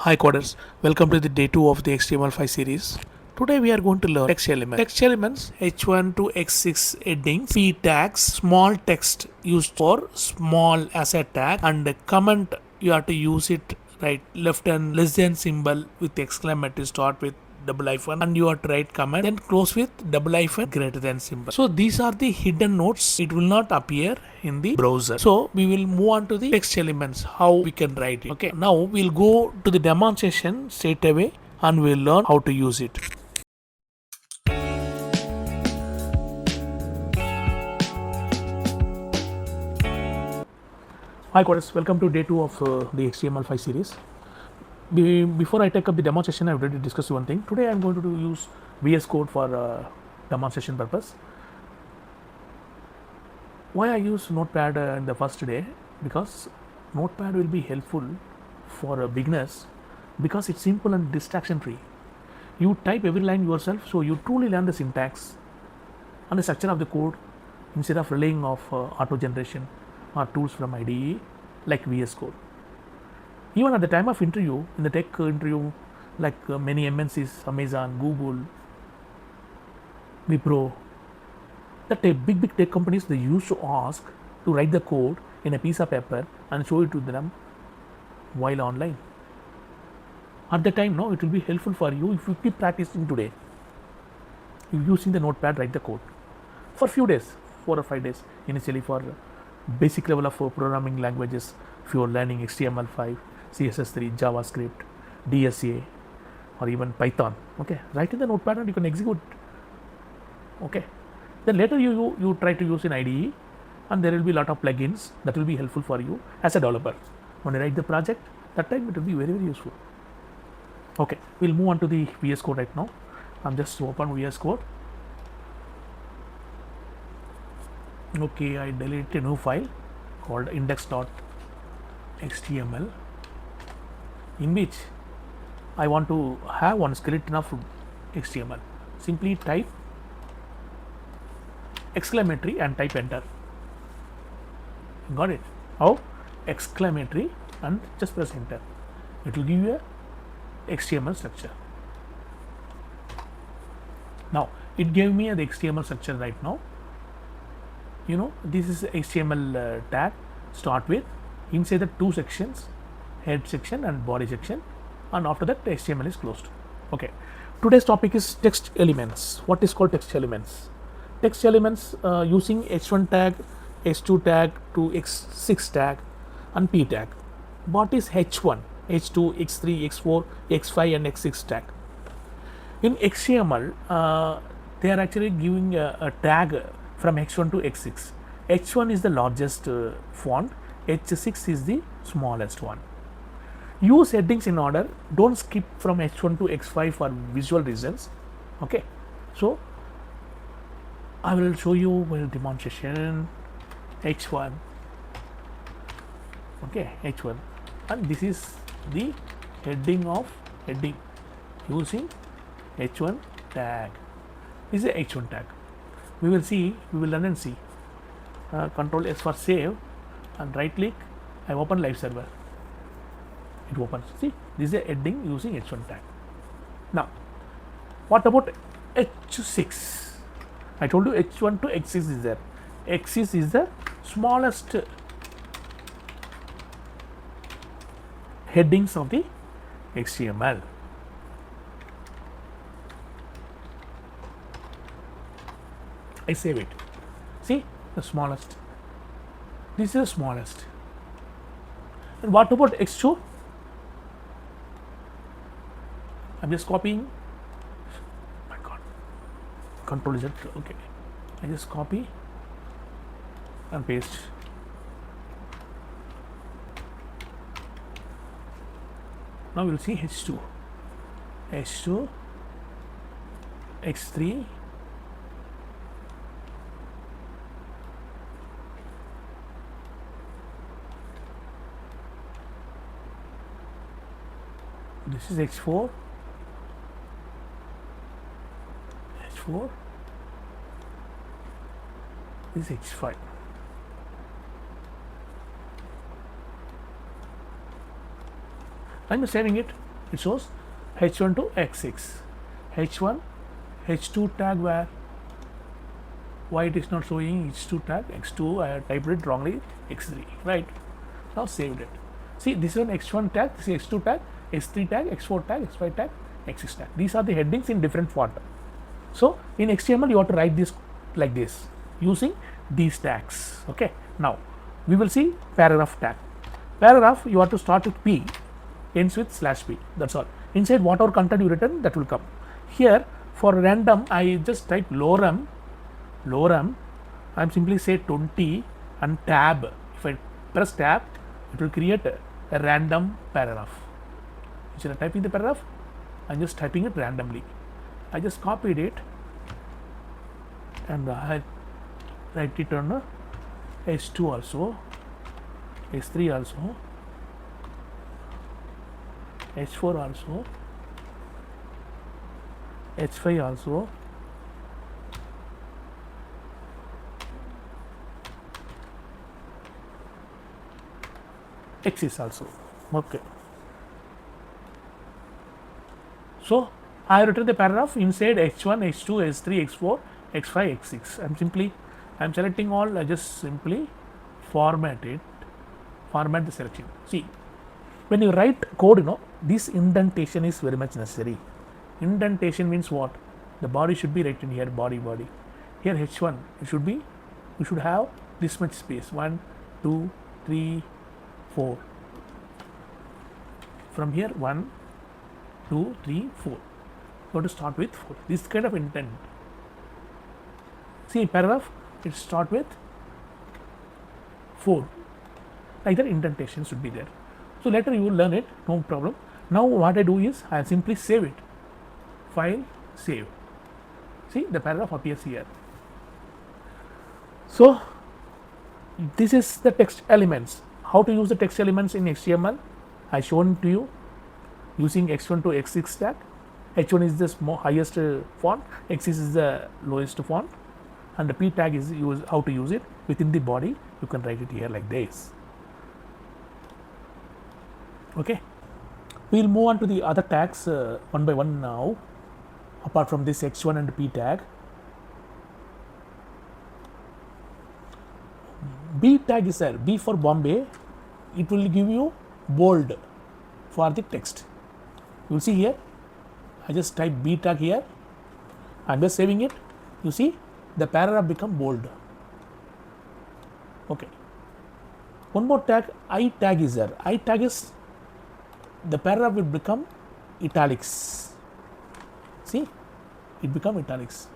Hi coders, welcome to the day 2 of the HTML5 series. Today we are going to learn text elements. Text elements H1 to X6 headings, P tags, small text used for small as a tag, and the comment you have to use it right left and less than symbol with exclamatory start with double hyphen, and you have to write comment then close with double hyphen greater than symbol. So these are the hidden notes. It will not appear in the browser. So we will move on to the text elements, how we can write it. Okay, now we'll go to the demonstration straight away and we'll learn how to use it. Hi coders, welcome to day 2 of the HTML5 series. Before I take up the demonstration, I've already discussed one thing. Today I'm going to use VS Code for demonstration purpose. Why I use Notepad in the first day? Because Notepad will be helpful for beginners because it's simple and distraction free. You type every line yourself, so you truly learn the syntax and the structure of the code instead of relying of auto generation or tools from IDE like VS Code. Even at the time of interview, in the tech interview, like many MNCs, Amazon, Google, Wipro, the big tech companies, they used to ask to write the code in a piece of paper and show it to them while online. At the time, no, it will be helpful for you if you keep practicing today. You using the Notepad, write the code for few days, 4 or 5 days initially for basic level of programming languages. If you are learning HTML5, CSS3, JavaScript, DSA, or even Python, okay, write in the Notepad and you can execute. Okay, then later you try to use in IDE, and there will be a lot of plugins that will be helpful for you as a developer. When you write the project, that time it will be very useful. Okay, we'll move on to the VS Code right now. I'm just open VS Code. Okay, I deleted a new file called index.html in which I want to have one skeleton of HTML. Simply type exclamatory and type enter. Got it? How? Exclamatory and just press enter. It will give you a HTML structure. Now it gave me the HTML structure right now. You know, this is HTML tag. Start with inside the two sections, head section and body section, and after that the HTML is closed. Okay, today's topic is text elements. What is called text elements? Text elements using H1 tag, H2 tag to X6 tag and P tag. What is H1, H2, X3, X4, X5 and X6 tag? In HTML, they are actually giving a tag from H1 to X6. H1 is the largest font, H6 is the smallest one. Use headings in order, don't skip from H1 to X5 for visual reasons. Okay, so I will show you with demonstration H1. Okay, H1, and this is the heading of heading using H1 tag. This is a H1 tag. We will learn and see. Control S for save and right click. I open live server. It opens. See, this is a heading using H1 tag. Now, what about H6? I told you H1 to X6 is there. X6 is the smallest headings of the HTML. I save it. See, the smallest. This is the smallest. And what about X2? I'm just copying. My God. Control Z. Okay. I just copy and paste. Now we'll see H2. H2, X3, this is H4, H4, this is H5. I'm saving it. It shows h1 to x6, h1, h2 tag where, why it is not showing h2 tag, x2 I have typed it wrongly, x3, right? Now saved it. See, this is an x1 tag, this is x2 tag, x3 tag, x4 tag, x5 tag, x6 tag. These are the headings in different font. So in HTML you have to write this like this using these tags. Okay, now we will see paragraph tag. Paragraph you have to start with p, ends with /p, that's all. Inside whatever content you written, that will come. Here for random I just type lorem, I am simply say 20 and tab. If I press tab, it will create a random paragraph. Instead of typing the paragraph, I am just typing it randomly. I just copied it and I write it on h2 also, h3 also, h4 also, h5 also, x6 also. Okay. So I have written the paragraph inside h1, h2, h3, x4, x5, x6. I am selecting all. I just simply format it, format the selection. See, when you write code, this indentation is very much necessary. Indentation means what? The body should be written here, body. Here h1, it should be, we should have this much space, 1, 2, 3, 4. From here 1, 2, 3, 4. You have to start with 4. This kind of intent. See, paragraph, it start with 4. Like that indentation should be there. So later you will learn it, no problem. Now what I do is I simply save it. File, save. See, the paragraph appears here. So this is the text elements. How to use the text elements in HTML? I shown to you using x1 to x6 tag. h1 is the highest font, x6 is the lowest font, and the p tag is how to use it within the body. You can write it here like this. Okay, we will move on to the other tags one by one now. Apart from this x1 and p tag, b tag is there. B for Bombay. It will give you bold for the text. You will see here, I just type b tag here. I am just saving it. You see, the paragraph become bold. Okay. One more tag, I tag is there. I tag is, the paragraph will become italics. See, it become italics.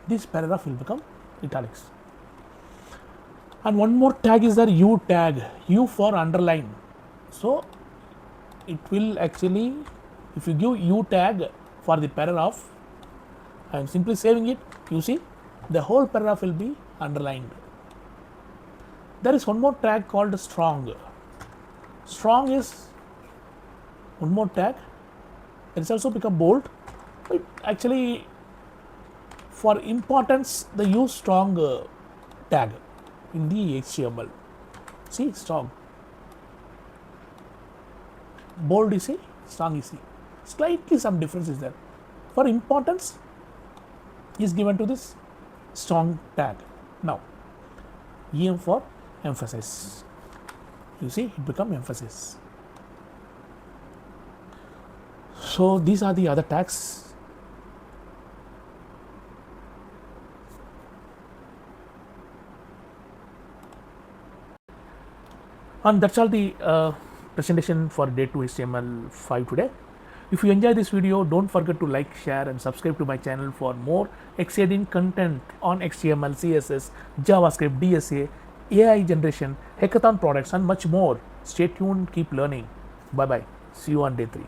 This paragraph will become italics. And one more tag is there, U tag, U for underline. So it will actually, if you give U tag for the paragraph, I am simply saving it. You see, the whole paragraph will be underlined. There is one more tag called strong. Strong is one more tag. It is also become bold. But actually, for importance, they use strong tag in the HTML. See, strong. Bold is C, strong is C. Slightly some difference is there. For importance is given to this strong tag. Now, EM for emphasis. You see, it become emphasis. So these are the other tags. And that's all the presentation for day 2 HTML5 today. If you enjoy this video, don't forget to like, share and subscribe to my channel for more exciting content on HTML, CSS, JavaScript, DSA, AI generation, hackathon products and much more. Stay tuned, keep learning. Bye bye. See you on day 3.